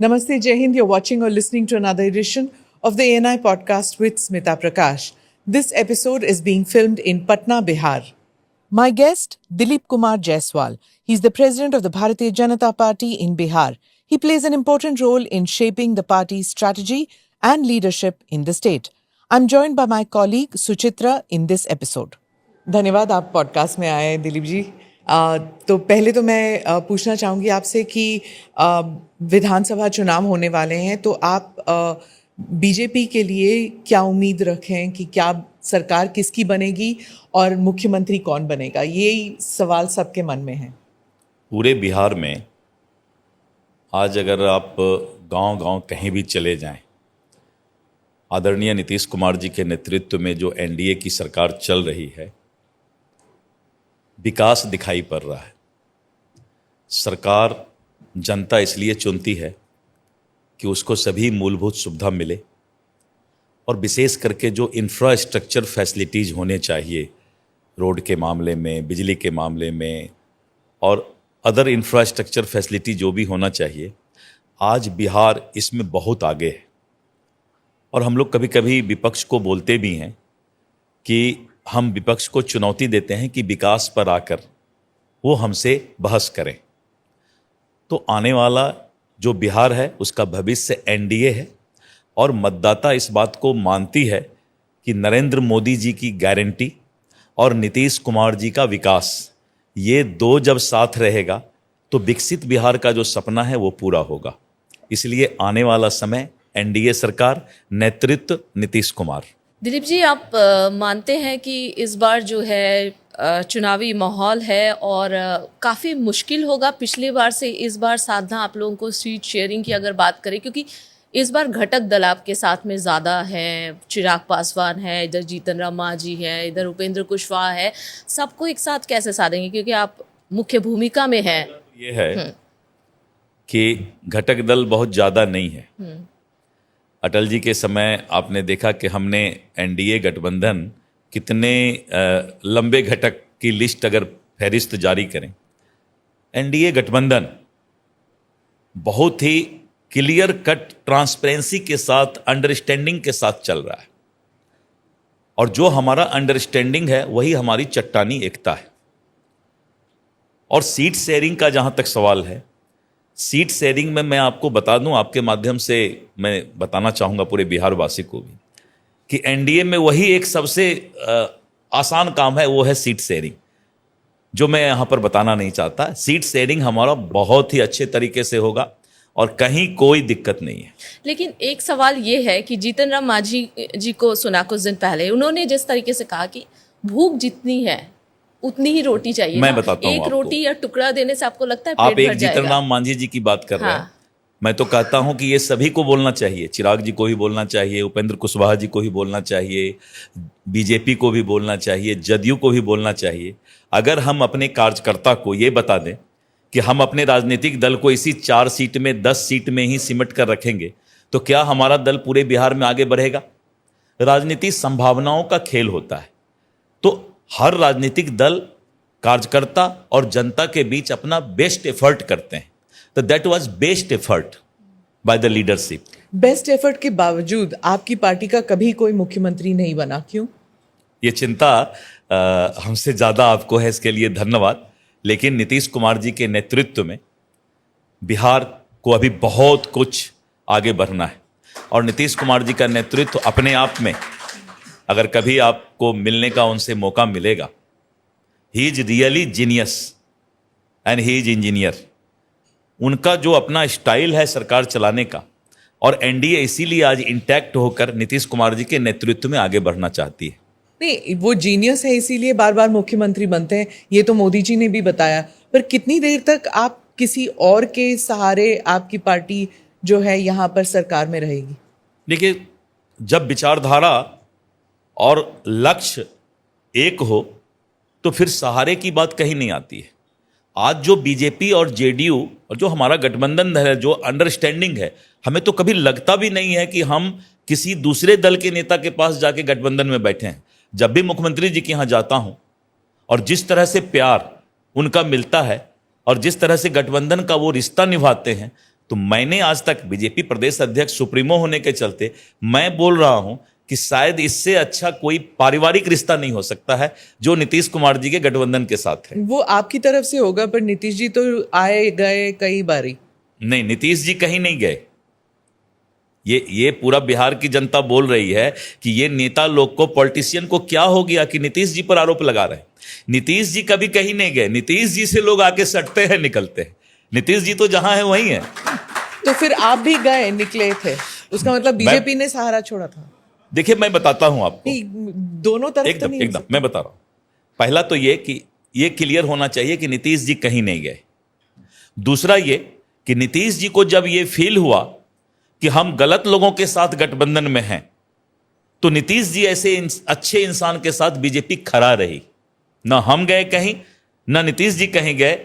Namaste, Jai Hind. You're watching or listening to another edition of the ANI podcast with Smita Prakash. This episode is being filmed in Patna, Bihar. My guest, Dilip Kumar Jaiswal. He's the president of the Bharatiya Janata Party in Bihar. He plays an important role in shaping the party's strategy and leadership in the state. I'm joined by my colleague Suchitra in this episode. धन्यवाद आप podcast में आए दिलीप जी। तो पहले तो मैं पूछना चाहूँगी आपसे कि विधानसभा चुनाव होने वाले हैं, तो आप बीजेपी के लिए क्या उम्मीद रखें कि क्या सरकार किसकी बनेगी और मुख्यमंत्री कौन बनेगा? यही सवाल सबके मन में है। पूरे बिहार में आज अगर आप गांव-गांव कहीं भी चले जाएं, आदरणीय नीतीश कुमार जी के नेतृत्व में जो एनडीए की सरकार चल रही है, विकास दिखाई पड़ रहा है। सरकार जनता इसलिए चुनती है कि उसको सभी मूलभूत सुविधा मिले और विशेष करके जो इंफ्रास्ट्रक्चर फैसिलिटीज़ होने चाहिए, रोड के मामले में, बिजली के मामले में और अदर इंफ्रास्ट्रक्चर फैसिलिटी जो भी होना चाहिए, आज बिहार इसमें बहुत आगे है। और हम लोग कभी कभी विपक्ष को बोलते भी हैं कि हम विपक्ष को चुनौती देते हैं कि विकास पर आकर वो हमसे बहस करें। तो आने वाला जो बिहार है उसका भविष्य एनडीए है और मतदाता इस बात को मानती है कि नरेंद्र मोदी जी की गारंटी और नीतीश कुमार जी का विकास, ये दो जब साथ रहेगा तो विकसित बिहार का जो सपना है वो पूरा होगा। इसलिए आने वाला समय एनडीए सरकार, नेतृत्व नीतीश कुमार। दिलीप जी, आप मानते हैं कि इस बार जो है चुनावी माहौल है और काफ़ी मुश्किल होगा पिछली बार से इस बार साधना आप लोगों को सीट शेयरिंग की अगर बात करें, क्योंकि इस बार घटक दल आपके साथ में ज़्यादा है। चिराग पासवान है, इधर जीतन राम मांझी है, इधर उपेंद्र कुशवाहा है, सबको एक साथ कैसे साधेंगे क्योंकि आप मुख्य भूमिका में हैं? ये है कि घटक दल बहुत ज़्यादा नहीं है। अटल जी के समय आपने देखा कि हमने एनडीए गठबंधन कितने लंबे घटक की लिस्ट अगर फहरिस्त जारी करें, एनडीए गठबंधन बहुत ही क्लियर कट ट्रांसपेरेंसी के साथ, अंडरस्टैंडिंग के साथ चल रहा है। और जो हमारा अंडरस्टैंडिंग है वही हमारी चट्टानी एकता है। और सीट शेयरिंग का जहां तक सवाल है, सीट शेयरिंग में मैं आपको बता दूं, आपके माध्यम से मैं बताना चाहूँगा पूरे बिहार वासी को भी कि एनडीए में वही एक सबसे आसान काम है, वो है सीट शेयरिंग, जो मैं यहाँ पर बताना नहीं चाहता। सीट शेयरिंग हमारा बहुत ही अच्छे तरीके से होगा और कहीं कोई दिक्कत नहीं है। लेकिन एक सवाल ये है कि जीतन राम मांझी जी को सुना कुछ दिन पहले, उन्होंने जिस तरीके से कहा कि भूख जितनी है उतनी ही रोटी चाहिए। मैं बताता हूँ एक आपको, रोटी या टुकड़ा देने से आपको लगता है आप पेट एक भर जाएगा? जीतन राम मांझी जी की बात कर रहे हैं। मैं तो कहता हूं कि ये सभी को बोलना चाहिए। चिराग जी को भी बोलना चाहिए, उपेंद्र कुशवाहा जी को भी बोलना चाहिए, बीजेपी को भी बोलना चाहिए, जदयू को भी बोलना चाहिए। अगर हम अपने कार्यकर्ता को ये बता दें कि हम अपने राजनीतिक दल को इसी 4 सीट में, 10 सीट में ही सिमट कर रखेंगे, तो क्या हमारा दल पूरे बिहार में आगे बढ़ेगा? राजनीति संभावनाओं का खेल होता है। तो हर राजनीतिक दल, कार्यकर्ता और जनता के बीच अपना बेस्ट एफर्ट करते हैं। तो that was best effort by the leadership. Best effort के बावजूद आपकी पार्टी का कभी कोई मुख्यमंत्री नहीं बना, क्यों? ये चिंता हमसे ज़्यादा आपको है, इसके लिए धन्यवाद। लेकिन नीतीश कुमार जी के नेतृत्व में बिहार को अभी बहुत कुछ आगे बढ़ना है और नीतीश कुमार जी का नेतृत्व अपने आप में, अगर कभी आपको मिलने का उनसे मौका मिलेगा, he is really genius and he is engineer. उनका जो अपना स्टाइल है सरकार चलाने का, और एनडीए इसीलिए आज इंटैक्ट होकर नीतीश कुमार जी के नेतृत्व में आगे बढ़ना चाहती है। नहीं, वो जीनियस है इसीलिए बार बार मुख्यमंत्री बनते हैं, ये तो मोदी जी ने भी बताया। पर कितनी देर तक आप किसी और के सहारे आपकी पार्टी जो है यहाँ पर सरकार में रहेगी? देखिए, जब विचारधारा और लक्ष्य एक हो तो फिर सहारे की बात कहीं नहीं आती है। आज जो बीजेपी और जेडीयू और जो हमारा गठबंधन है, जो अंडरस्टैंडिंग है, हमें तो कभी लगता भी नहीं है कि हम किसी दूसरे दल के नेता के पास जाके गठबंधन में बैठे हैं। जब भी मुख्यमंत्री जी के यहाँ जाता हूँ और जिस तरह से प्यार उनका मिलता है और जिस तरह से गठबंधन का वो रिश्ता निभाते हैं, तो मैंने आज तक बीजेपी प्रदेश अध्यक्ष सुप्रीमो होने के चलते मैं बोल रहा हूं कि शायद इससे अच्छा कोई पारिवारिक रिश्ता नहीं हो सकता है जो नीतीश कुमार जी के गठबंधन के साथ है। वो आपकी तरफ से होगा, पर नीतीश जी तो आए गए कई बारी। नहीं, नीतीश जी कहीं नहीं गए। ये पूरा बिहार की जनता बोल रही है कि ये नेता लोग को, पॉलिटिशियन को क्या हो गया कि नीतीश जी पर आरोप लगा रहे हैं। नीतीश जी कभी कहीं नहीं गए। नीतीश जी से लोग आके सटते हैं, निकलते हैं। नीतीश जी तो जहां है वहीं है। तो फिर आप भी गए, निकले थे, उसका मतलब बीजेपी ने सहारा छोड़ा था। देखिए, मैं बताता हूं आपको, दोनों तरफ तो एकदम नहीं हो एकदम सकता। मैं बता रहा हूं। पहला तो ये कि ये क्लियर होना चाहिए कि नीतीश जी कहीं नहीं गए। दूसरा ये कि नीतीश जी को जब ये फील हुआ कि हम गलत लोगों के साथ गठबंधन में हैं, तो नीतीश जी ऐसे अच्छे इंसान के साथ बीजेपी खड़ा रही। ना हम गए कहीं, ना नीतीश जी कहीं गए।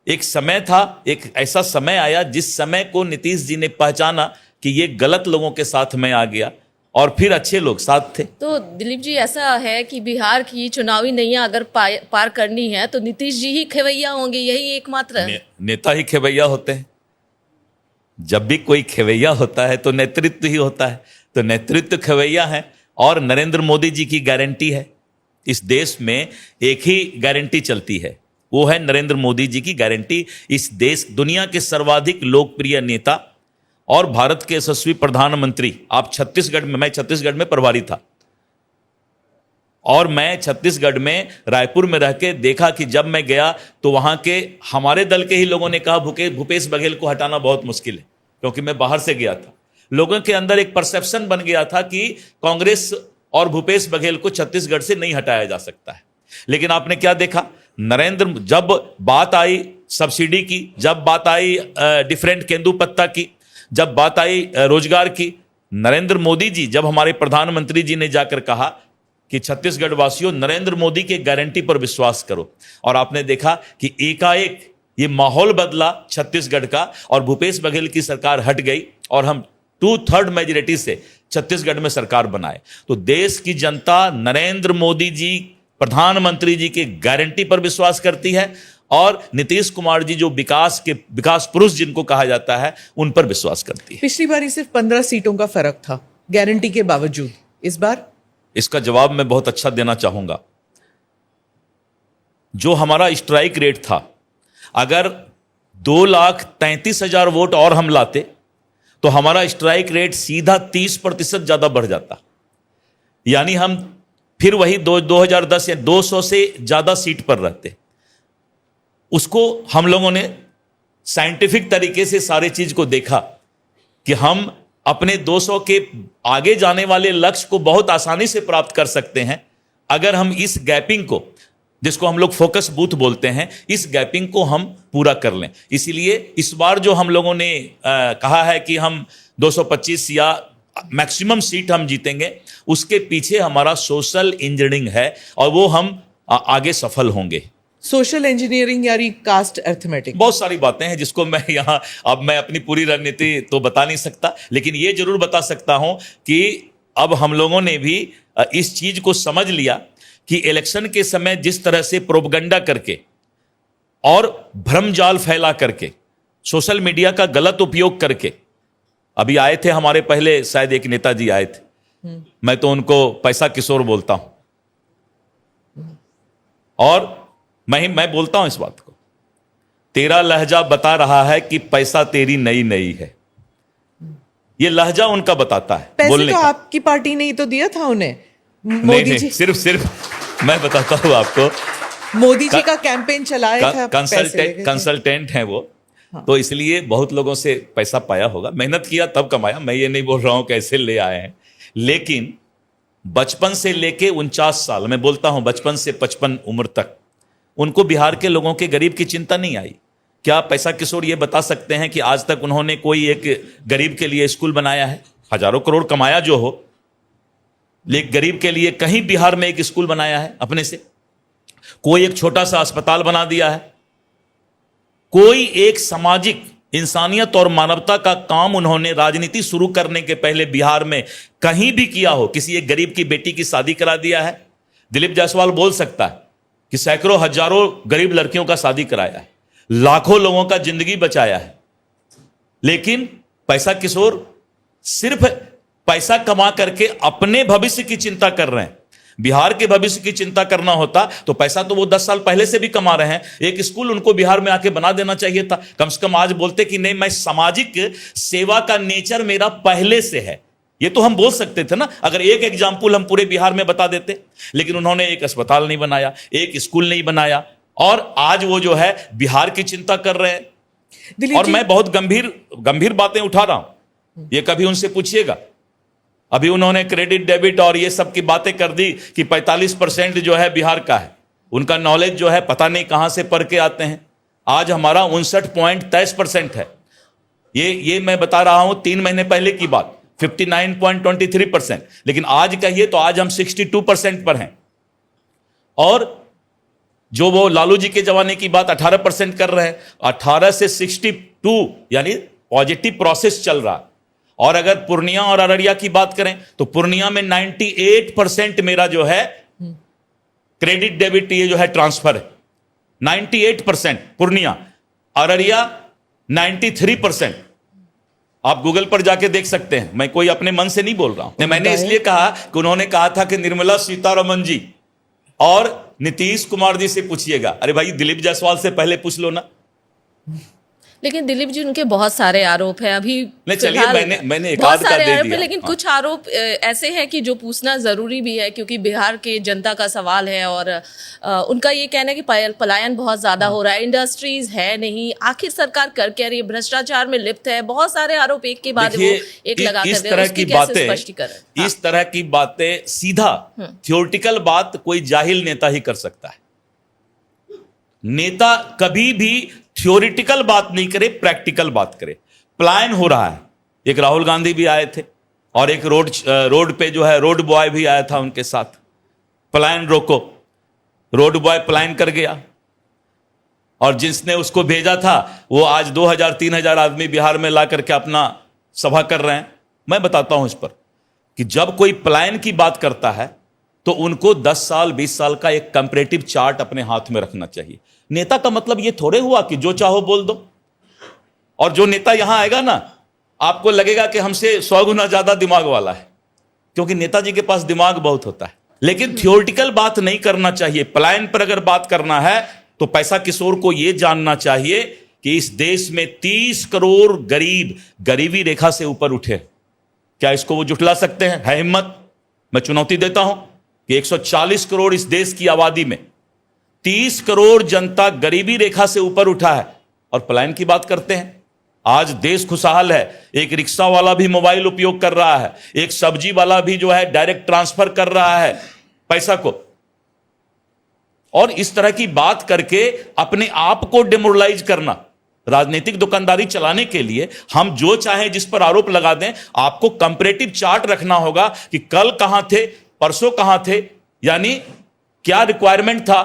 एक समय था, एक ऐसा समय आया जिस समय को नीतीश जी ने पहचाना कि ये गलत लोगों के साथ मैं आ गया और फिर अच्छे लोग साथ थे। तो दिलीप जी, ऐसा है कि बिहार की चुनावी नैया अगर पार करनी है तो नीतीश जी ही खेवैया होंगे, यही एकमात्र नेता ही खेवैया होते हैं। जब भी कोई खेवैया होता है तो नेतृत्व ही होता है। तो नेतृत्व खेवैया है और नरेंद्र मोदी जी की गारंटी है। इस देश में एक ही गारंटी चलती है, वो है नरेंद्र मोदी जी की गारंटी। इस देश, दुनिया के सर्वाधिक लोकप्रिय नेता और भारत के यशस्वी प्रधानमंत्री। आप छत्तीसगढ़ में, मैं छत्तीसगढ़ में प्रभारी था और मैं छत्तीसगढ़ में रायपुर में रह के देखा कि जब मैं गया तो वहां के हमारे दल के ही लोगों ने कहा भूपेश बघेल को हटाना बहुत मुश्किल है, क्योंकि मैं बाहर से गया था। लोगों के अंदर एक परसेप्शन बन गया था कि कांग्रेस और भूपेश बघेल को छत्तीसगढ़ से नहीं हटाया जा सकता है। लेकिन आपने क्या देखा, जब बात आई सब्सिडी की, जब बात आई डिफरेंट केंदुपत्ता की, जब बात आई रोजगार की, नरेंद्र मोदी जी, जब हमारे प्रधानमंत्री जी ने जाकर कहा कि छत्तीसगढ़ वासियों नरेंद्र मोदी के गारंटी पर विश्वास करो, और आपने देखा कि एकाएक ये माहौल बदला छत्तीसगढ़ का और भूपेश बघेल की सरकार हट गई और हम 2/3 मेजॉरिटी से छत्तीसगढ़ में सरकार बनाए। तो देश की जनता नरेंद्र मोदी जी, प्रधानमंत्री जी के गारंटी पर विश्वास करती है और नीतीश कुमार जी जो विकास पुरुष जिनको कहा जाता है, उन पर विश्वास करती है। पिछली बार सिर्फ 15 सीटों का फर्क था गारंटी के बावजूद, इस बार? इसका जवाब मैं बहुत अच्छा देना चाहूंगा। जो हमारा स्ट्राइक रेट था, अगर 2,33,000 वोट और हम लाते तो हमारा स्ट्राइक रेट सीधा 30% ज्यादा बढ़ जाता। यानी हम फिर वही 2010 या 200 से ज्यादा सीट पर रहते। उसको हम लोगों ने साइंटिफिक तरीके से सारे चीज को देखा कि हम अपने 200 के आगे जाने वाले लक्ष्य को बहुत आसानी से प्राप्त कर सकते हैं अगर हम इस गैपिंग को, जिसको हम लोग फोकस बूथ बोलते हैं, इस गैपिंग को हम पूरा कर लें। इसीलिए इस बार जो हम लोगों ने कहा है कि हम 225 या मैक्सिमम सीट हम जीतेंगे, उसके पीछे हमारा सोशल इंजीनियरिंग है और वो हम आगे सफल होंगे। सोशल इंजीनियरिंग यानी कास्ट अर्थमेटिक, बहुत सारी बातें हैं जिसको मैं यहाँ, अब मैं अपनी पूरी रणनीति तो बता नहीं सकता, लेकिन ये जरूर बता सकता हूं कि अब हम लोगों ने भी इस चीज को समझ लिया कि इलेक्शन के समय जिस तरह से प्रोपगंडा करके और भ्रमजाल फैला करके, सोशल मीडिया का गलत उपयोग करके, अभी आए थे हमारे पहले शायद एक नेताजी आए थे, मैं तो उनको पैसा किशोर बोलता हूं, और मैं बोलता हूं इस बात को, तेरा लहजा बता रहा है कि पैसा तेरी नई नई है। ये लहजा उनका बताता है पैसे बोलने तो का। आपकी पार्टी ने ही तो दिया था उन्हें। नहीं नहीं, सिर्फ मैं बताता हूं आपको, मोदी जी का कैंपेन चलाया था, कंसल्टेंट हैं वो, तो इसलिए बहुत लोगों से पैसा पाया होगा, मेहनत किया तब कमाया। मैं ये नहीं बोल रहा हूं कैसे ले आए हैं, लेकिन बचपन से लेके 49 साल, मैं बोलता हूं बचपन से 55 उम्र तक, उनको बिहार के लोगों के गरीब की चिंता नहीं आई। क्या पैसा किशोर ये बता सकते हैं कि आज तक उन्होंने कोई एक गरीब के लिए स्कूल बनाया है? हजारों करोड़ कमाया जो हो, लेकिन गरीब के लिए कहीं बिहार में एक स्कूल बनाया है अपने से? कोई एक छोटा सा अस्पताल बना दिया है? कोई एक सामाजिक इंसानियत और मानवता का काम उन्होंने राजनीति शुरू करने के पहले बिहार में कहीं भी किया हो? किसी एक गरीब की बेटी की शादी करा दिया है? दिलीप जायसवाल बोल सकता है कि सैकड़ों हजारों गरीब लड़कियों का शादी कराया है, लाखों लोगों का जिंदगी बचाया है, लेकिन पैसा किशोर सिर्फ पैसा कमा करके अपने भविष्य की चिंता कर रहे हैं। बिहार के भविष्य की चिंता करना होता तो पैसा तो वो 10 साल पहले से भी कमा रहे हैं। एक स्कूल उनको बिहार में आके बना देना चाहिए था। कम से कम आज बोलते कि नहीं, मैं सामाजिक सेवा का नेचर मेरा पहले से है। ये तो हम बोल सकते थे ना, अगर एक एग्जाम्पल हम पूरे बिहार में बता देते। लेकिन उन्होंने एक अस्पताल नहीं बनाया, एक स्कूल नहीं बनाया, और आज वो जो है बिहार की चिंता कर रहे हैं। और मैं बहुत गंभीर बातें उठा रहा हूं, ये कभी उनसे पूछिएगा। अभी उन्होंने क्रेडिट डेबिट और ये सब की बातें कर दी कि 45% जो है बिहार का है। उनका नॉलेज जो है पता नहीं कहां से पढ़ के आते हैं। आज हमारा 59.23% है। ये मैं बता रहा हूं 3 महीने पहले की बात, 59.23%। लेकिन आज कहिए तो आज हम 62% पर हैं। और जो वो लालू जी के जमाने की बात 18% कर रहे हैं, 18 से 62 यानी पॉजिटिव प्रोसेस चल रहा। और अगर पूर्णिया और अररिया की बात करें तो पूर्णिया में 98% मेरा जो है क्रेडिट डेबिट ये जो है ट्रांसफर है, 98% पूर्णिया। अररिया 93%। आप गूगल पर जाके देख सकते हैं, मैं कोई अपने मन से नहीं बोल रहा हूं। मैंने इसलिए कहा कि उन्होंने कहा था कि निर्मला सीतारमण जी और नीतीश कुमार जी से पूछिएगा। अरे भाई, दिलीप जायसवाल से पहले पूछ लो ना। लेकिन दिलीप जी, उनके बहुत सारे आरोप हैं अभी। नहीं, चलिए मैंने एक बहुत आध का सारे दे आरोप दिया। हैं, लेकिन कुछ आरोप ऐसे हैं कि जो पूछना जरूरी भी है, क्योंकि बिहार के जनता का सवाल है। और उनका ये कहना है कि पलायन बहुत ज्यादा हो रहा है, इंडस्ट्रीज है नहीं। आखिर सरकार कर क्या रही है? भ्रष्टाचार में लिप्त है। बहुत सारे आरोप एक के बाद वो एक लगा कर दे रहे हैं। उसकी कैसे स्पष्टीकरण? इस तरह की बातें सीधा थियोरिटिकल बात कोई जाहिल नेता ही कर सकता है। नेता कभी भी थ्योरिटिकल बात नहीं करे, प्रैक्टिकल बात करे। पलायन हो रहा है। एक राहुल गांधी भी आए थे और एक रोड पे जो है रोड बॉय भी आया था उनके साथ। पलायन रोको, रोड बॉय पलायन कर गया और जिसने उसको भेजा था वो आज 2000-3000 आदमी बिहार में ला करके अपना सभा कर रहे हैं। मैं बताता हूं इस पर कि जब कोई पलायन की बात करता है तो उनको 10 साल 20 साल का एक कंपैरेटिव चार्ट अपने हाथ में रखना चाहिए। नेता का मतलब ये थोड़े हुआ कि जो चाहो बोल दो। और जो नेता यहां आएगा ना, आपको लगेगा कि हमसे 100 गुना ज्यादा दिमाग वाला है, क्योंकि नेताजी के पास दिमाग बहुत होता है। लेकिन थियोरिटिकल बात नहीं करना चाहिए। पलायन पर अगर बात करना है तो पैसा किशोर को यह जानना चाहिए कि इस देश में 30 करोड़ गरीब गरीबी रेखा से ऊपर उठे। क्या इसको वो जुटला सकते हैं? है हिम्मत? मैं चुनौती देता हूं कि 140 करोड़ इस देश की आबादी में 30 करोड़ जनता गरीबी रेखा से ऊपर उठा है और पलायन की बात करते हैं। आज देश खुशहाल है। एक रिक्शा वाला भी मोबाइल उपयोग कर रहा है, एक सब्जी वाला भी जो है डायरेक्ट ट्रांसफर कर रहा है पैसा को। और इस तरह की बात करके अपने आप को डिमोरलाइज करना, राजनीतिक दुकानदारी चलाने के लिए हम जो चाहें जिस पर आरोप लगा दें। आपको कंपैरेटिव चार्ट रखना होगा कि कल कहां थे, परसों कहां थे, यानी क्या रिक्वायरमेंट था,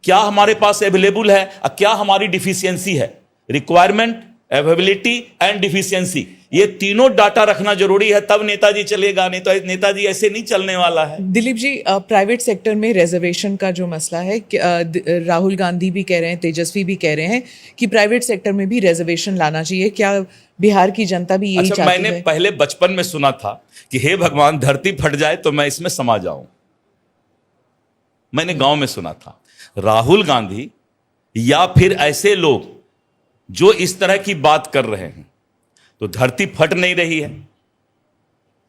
क्या हमारे पास अवेलेबल है और क्या हमारी डिफिशियंसी है। रिक्वायरमेंट, अवेलेबिलिटी एंड डिफिशियंसी, ये तीनों डाटा रखना जरूरी है, तब नेताजी चलेगा। नहीं तो नेताजी ऐसे नहीं चलने वाला है। दिलीप जी, प्राइवेट सेक्टर में रिजर्वेशन का जो मसला है, राहुल गांधी भी कह रहे हैं, तेजस्वी भी कह रहे हैं कि प्राइवेट सेक्टर में भी रिजर्वेशन लाना चाहिए। क्या बिहार की जनता भी यही चाहती है? मैंने पहले बचपन में सुना था कि हे भगवान, धरती फट जाए तो मैं इसमें समा जाऊं। मैंने गांव में सुना था। राहुल गांधी या फिर ऐसे लोग जो इस तरह की बात कर रहे हैं, तो धरती फट नहीं रही है,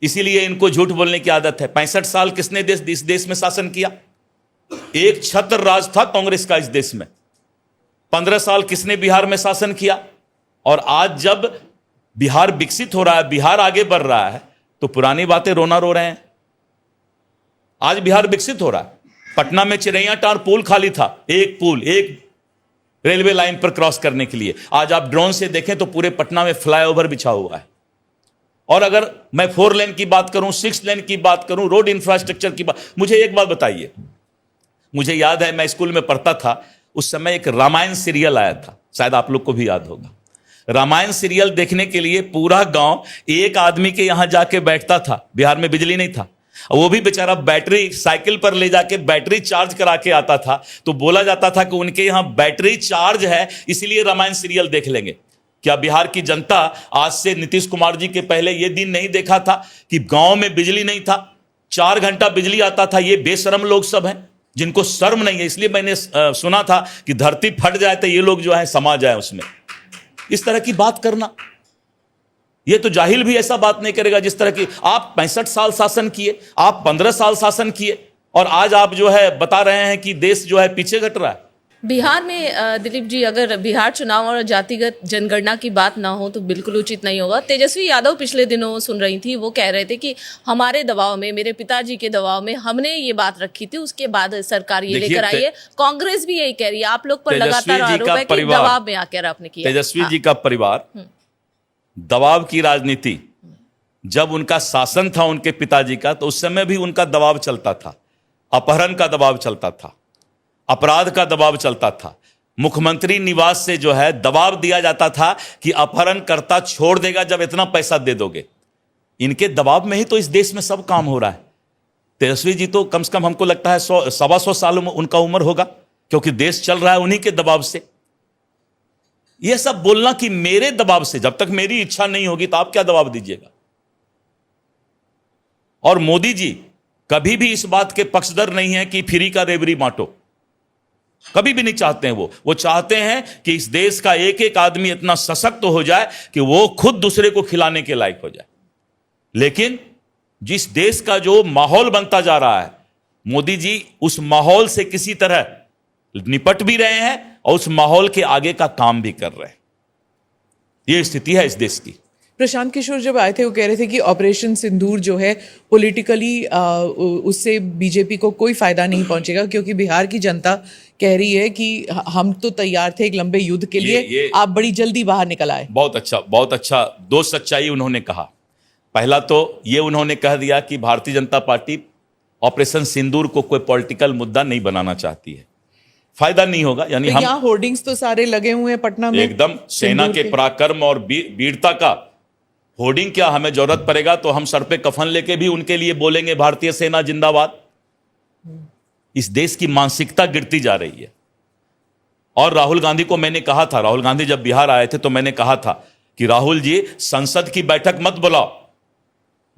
इसीलिए इनको झूठ बोलने की आदत है। 65 साल किसने इस देश में शासन किया? एक छत्र राज था कांग्रेस का इस देश में। 15 साल किसने बिहार में शासन किया? और आज जब बिहार विकसित हो रहा है, बिहार आगे बढ़ रहा है, तो पुरानी बातें रोना रो रहे हैं। आज बिहार विकसित हो रहा है। पटना में चिरैयाटांड़ पुल खाली था, एक पुल, एक रेलवे लाइन पर क्रॉस करने के लिए। आज आप ड्रोन से देखें तो पूरे पटना में फ्लाईओवर बिछा हुआ है। और अगर मैं 4 लेन की बात करूं, 6 लेन की बात करूं, रोड इंफ्रास्ट्रक्चर की बात, मुझे एक बात बताइए। मुझे याद है, मैं स्कूल में पढ़ता था, उस समय एक रामायण सीरियल आया था, शायद आप लोग को भी याद होगा। रामायण सीरियल देखने के लिए पूरा गांव एक आदमी के यहां जाके बैठता था। बिहार में बिजली नहीं था, वो भी बेचारा बैटरी साइकिल पर ले जाके बैटरी चार्ज करा के आता था। तो बोला जाता था कि उनके यहां बैटरी चार्ज है, इसलिए रामायण सीरियल देख लेंगे। क्या बिहार की जनता आज से नीतीश कुमार जी के पहले यह दिन नहीं देखा था कि गांव में बिजली नहीं था, 4 घंटा बिजली आता था? ये बेशरम लोग सब हैं जिनको शर्म नहीं है। इसलिए मैंने सुना था कि धरती फट जाए तो ये लोग जो है समा जाए उसमें। इस तरह की बात करना, ये तो जाहिल भी ऐसा बात नहीं करेगा। जिस तरह की आप 65 साल शासन किए, आप 15 साल शासन किए, और आज आप जो है बता रहे हैं कि देश जो है पीछे घट रहा है। बिहार में दिलीप जी, अगर बिहार चुनाव और जातिगत जनगणना की बात ना हो तो बिल्कुल उचित नहीं होगा। तेजस्वी यादव पिछले दिनों सुन रही थी, वो कह रहे थे कि हमारे दबाव में, मेरे पिताजी के दबाव में हमने ये बात रखी थी, उसके बाद सरकार ये लेकर आई है। कांग्रेस भी यही कह रही है, आप लोग पर लगातार आरोप है कि दबाव में आकर आपने किया। तेजस्वी जी का परिवार दबाव की राजनीति, जब उनका शासन था उनके पिताजी का, तो उस समय भी उनका दबाव चलता था, अपहरण का दबाव चलता था, अपराध का दबाव चलता था। मुख्यमंत्री निवास से जो है दबाव दिया जाता था कि अपहरणकर्ता छोड़ देगा जब इतना पैसा दे दोगे। इनके दबाव में ही तो इस देश में सब काम हो रहा है। तेजस्वी जी तो कम से कम हमको लगता है 100-125 साल उनका उम्र होगा, क्योंकि देश चल रहा है उन्हीं के दबाव से। यह सब बोलना कि मेरे दबाव से, जब तक मेरी इच्छा नहीं होगी तो आप क्या दबाव दीजिएगा। और मोदी जी कभी भी इस बात के पक्षधर नहीं है कि फ्री का रेवड़ी बांटो, कभी भी नहीं चाहते हैं। वो चाहते हैं कि इस देश का एक एक आदमी इतना सशक्त हो जाए कि वो खुद दूसरे को खिलाने के लायक हो जाए। लेकिन जिस देश का जो माहौल बनता जा रहा है, मोदी जी उस माहौल से किसी तरह निपट भी रहे हैं और उस माहौल के आगे का काम भी कर रहे हैं। यह स्थिति है इस देश की। प्रशांत किशोर जब आए थे वो कह रहे थे कि ऑपरेशन सिंदूर जो है पॉलिटिकली उससे बीजेपी को कोई फायदा नहीं पहुंचेगा, क्योंकि बिहार की जनता कह रही है कि हम तो तैयार थे एक लंबे युद्ध के लिए, आप बड़ी जल्दी बाहर निकल आए। बहुत अच्छा 2 सच्चाई उन्होंने कहा। पहला तो ये उन्होंने कह दिया कि भारतीय जनता पार्टी ऑपरेशन सिंदूर को कोई पॉलिटिकल मुद्दा नहीं बनाना चाहती है, फायदा नहीं होगा। यानी हम यहाँ होर्डिंग्स तो सारे लगे हुए हैं पटना में, एकदम सेना के पराक्रम और वीरता का होर्डिंग। क्या हमें जरूरत पड़ेगा तो हम सर पे कफन लेके भी उनके लिए बोलेंगे भारतीय सेना जिंदाबाद। इस देश की मानसिकता गिरती जा रही है। और राहुल गांधी को मैंने कहा था, राहुल गांधी जब बिहार आए थे तो मैंने कहा था कि राहुल जी संसद की बैठक मत बुलाओ,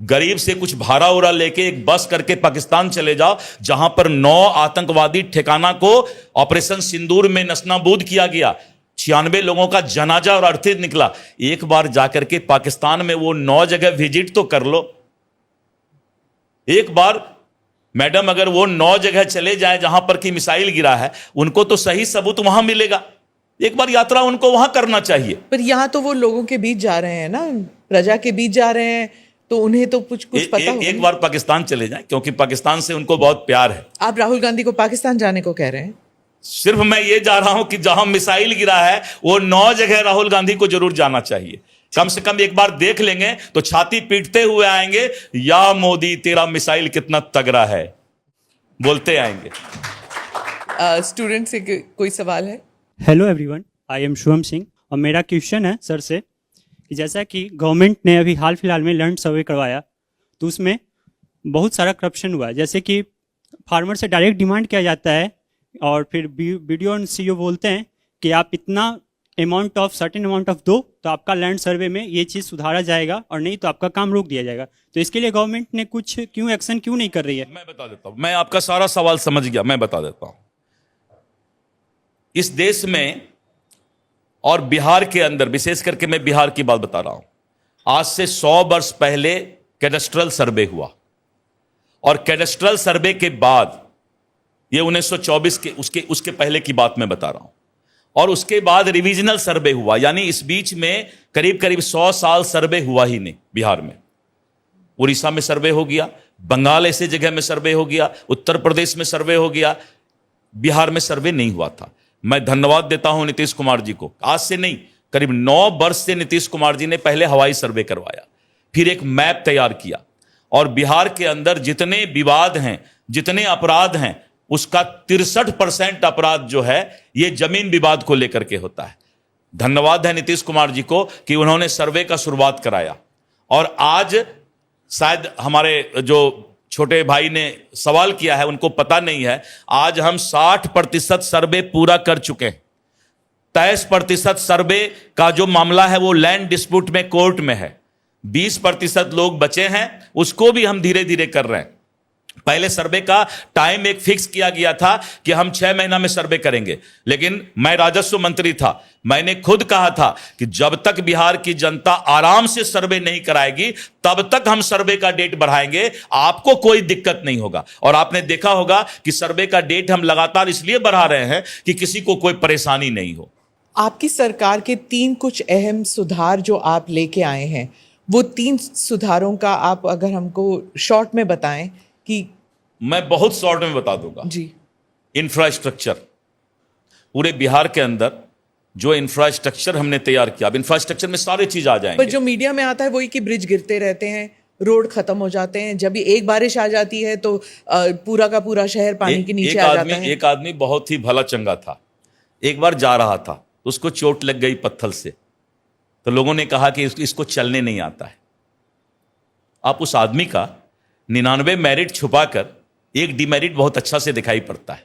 गरीब से कुछ भाड़ा उड़ा लेके एक बस करके पाकिस्तान चले जाओ, जहां पर 9 आतंकवादी ठिकाना को ऑपरेशन सिंदूर में नस्ताबूद किया गया, 96 लोगों का जनाजा और अर्थी निकला। एक बार जाकर के पाकिस्तान में वो 9 जगह विजिट तो कर लो। एक बार मैडम अगर वो 9 जगह चले जाए जहां पर कि मिसाइल गिरा है, उनको तो सही सबूत वहां मिलेगा। एक बार यात्रा उनको वहां करना चाहिए। पर यहाँ तो वो लोगों के बीच जा रहे हैं ना, प्रजा के बीच जा रहे हैं, तो उन्हें तो कुछ पता होगा। एक बार पाकिस्तान चले जाएं, क्योंकि पाकिस्तान से उनको बहुत प्यार है। आप राहुल गांधी को पाकिस्तान जाने को कह रहे हैं? सिर्फ मैं ये जा रहा हूं कि जहां मिसाइल गिरा है वो 9 जगह राहुल गांधी को जरूर जाना चाहिए। कम से कम एक बार देख लेंगे तो छाती पीटते हुए आएंगे, या मोदी तेरा मिसाइल कितना तगड़ा है, बोलते आएंगे। स्टूडेंट से कोई सवाल है? Hello everyone, I am Shubham Singh और मेरा क्वेश्चन है सर से कि जैसा कि गवर्नमेंट ने अभी हाल फिलहाल में लैंड सर्वे करवाया तो उसमें बहुत सारा करप्शन हुआ है। जैसे कि फार्मर से डायरेक्ट डिमांड किया जाता है और फिर बीडीओ और सीईओ बोलते हैं कि आप इतना सर्टेन अमाउंट ऑफ दो तो आपका लैंड सर्वे में ये चीज़ सुधारा जाएगा, और नहीं तो आपका काम रोक दिया जाएगा। तो इसके लिए गवर्नमेंट ने कुछ एक्शन क्यों नहीं कर रही है? मैं बता देता हूं, मैं आपका सारा सवाल समझ गया, मैं बता देता हूं। इस देश में और बिहार के अंदर, विशेष करके मैं बिहार की बात बता रहा हूं, आज से 100 वर्ष पहले कैडेस्ट्रल सर्वे हुआ, और कैडेस्ट्रल सर्वे के बाद, ये 1924 के उसके पहले की बात मैं बता रहा हूं, और उसके बाद रिविजनल सर्वे हुआ। यानी इस बीच में करीब करीब 100 साल सर्वे हुआ ही नहीं बिहार में। उड़ीसा में सर्वे हो गया, बंगाल ऐसे जगह में सर्वे हो गया, उत्तर प्रदेश में सर्वे हो गया, बिहार में सर्वे नहीं हुआ था। मैं धन्यवाद देता हूं नीतीश कुमार जी को। आज से नहीं, करीब 9 वर्ष से नीतीश कुमार जी ने पहले हवाई सर्वे करवाया, फिर एक मैप तैयार किया, और बिहार के अंदर जितने विवाद हैं, जितने अपराध हैं, उसका 63% अपराध जो है ये जमीन विवाद को लेकर के होता है। धन्यवाद है नीतीश कुमार जी को कि उन्होंने सर्वे का शुरुआत कराया। और आज शायद हमारे जो छोटे भाई ने सवाल किया है उनको पता नहीं है, आज हम 60% सर्वे पूरा कर चुके हैं। 23% सर्वे का जो मामला है वो लैंड डिस्प्यूट में कोर्ट में है। 20% लोग बचे हैं, उसको भी हम धीरे धीरे कर रहे हैं। पहले सर्वे का टाइम एक फिक्स किया गया था कि हम 6 महीना में सर्वे करेंगे, लेकिन मैं राजस्व मंत्री था, मैंने खुद कहा था कि जब तक बिहार की जनता आराम से सर्वे नहीं कराएगी तब तक हम सर्वे का डेट बढ़ाएंगे, आपको कोई दिक्कत नहीं होगा। और आपने देखा होगा कि सर्वे का डेट हम लगातार इसलिए बढ़ा रहे हैं कि किसी को कोई परेशानी नहीं हो। आपकी सरकार के 3 कुछ अहम सुधार जो आप लेके आए हैं, वो 3 सुधारों का आप अगर हमको शॉर्ट में बताएं कि। मैं बहुत शॉर्ट में बता दूंगा जी। इंफ्रास्ट्रक्चर, पूरे बिहार के अंदर जो इंफ्रास्ट्रक्चर हमने तैयार किया, अब इंफ्रास्ट्रक्चर में सारे चीज आ जाएंगे। पर जो मीडिया में आता है वही कि ब्रिज गिरते रहते हैं, रोड खत्म हो जाते हैं, जब भी एक बारिश आ जाती है तो पूरा का पूरा शहर पानी के नीचे आ जाता है। एक आदमी बहुत ही भला चंगा था, एक बार जा रहा था, उसको चोट लग गई पत्थर से, तो लोगों ने कहा कि इसको चलने नहीं आता है। आप उस आदमी का 99 मेरिट छुपाकर एक डिमेरिट बहुत अच्छा से दिखाई पड़ता है,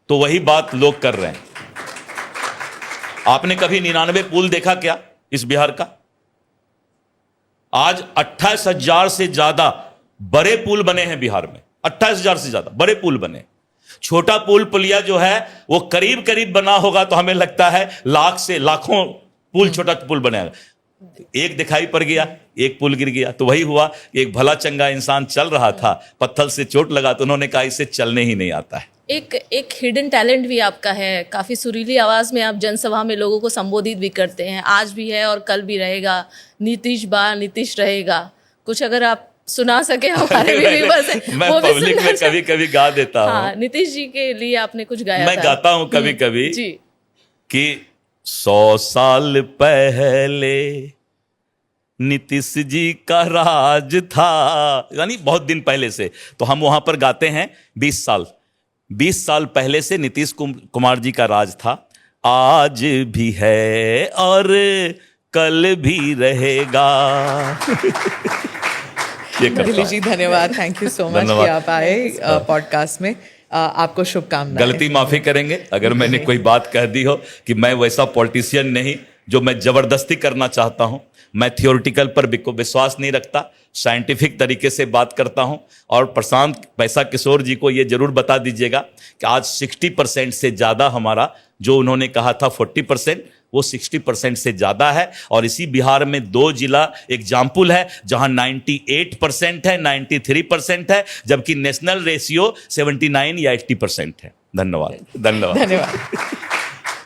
तो वही बात लोग कर रहे हैं। आपने कभी 99 पुल देखा क्या इस बिहार का? आज 28,000 से ज्यादा बड़े पुल बने हैं बिहार में, 28,000 से ज्यादा बड़े पुल बने। छोटा पुल पुलिया जो है वो करीब करीब बना होगा तो हमें लगता है लाख से लाखों पुल, छोटा पुल बनेगा। एक दिखाई पड़ गया, एक पुल गिर गया, तो वही हुआ। एक भला चंगा इंसान चल रहा था, पत्थर से चोट लगा तो उन्होंने कहा इसे चलने ही नहीं आता है। एक हिडन टैलेंट भी आपका है, काफ़ी सुरीली आवाज़ में आप जनसभा में लोगों को संबोधित भी करते हैं, आज भी है और कल भी रहेगा। नीतीश बा नीतीश रहेगा, कुछ अगर आप सुना सके हमारे व्यूअर्स से। मैं पब्लिक में कभी कभी गा देता हूँ। हाँ, नीतीश जी के लिए आपने कुछ गाया मैं गाता हूँ कभी कभी जी कि 100 साल पहले नीतीश जी का राज था, यानी बहुत दिन पहले से। तो हम वहां पर गाते हैं 20 साल पहले से नीतीश कुमार जी का राज था, आज भी है और कल भी रहेगा। दिलीप जी धन्यवाद, थैंक यू सो मच कि आप आए पॉडकास्ट में। आपको शुभकामनाएं। गलती माफी करेंगे अगर मैंने कोई बात कह दी हो कि मैं वैसा पॉलिटिशियन नहीं जो मैं जबरदस्ती करना चाहता हूं। मैं थियोरिटिकल पर विश्वास नहीं रखता, साइंटिफिक तरीके से बात करता हूं। और प्रशांत पैसा किशोर जी को ये जरूर बता दीजिएगा कि आज 60% से ज़्यादा हमारा, जो उन्होंने कहा था 40%, वो 60% से ज़्यादा है। और इसी बिहार में 2 जिला एग्जाम्पल है जहां 98% है, 93% है, जबकि नेशनल रेशियो 79 या 80% है। धन्यवाद।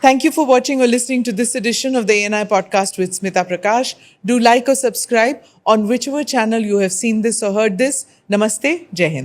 Thank you for watching or listening to this edition of the ANI podcast with Smita Prakash. Do like or subscribe on whichever channel you have seen this or heard this. Namaste. Jai Hind.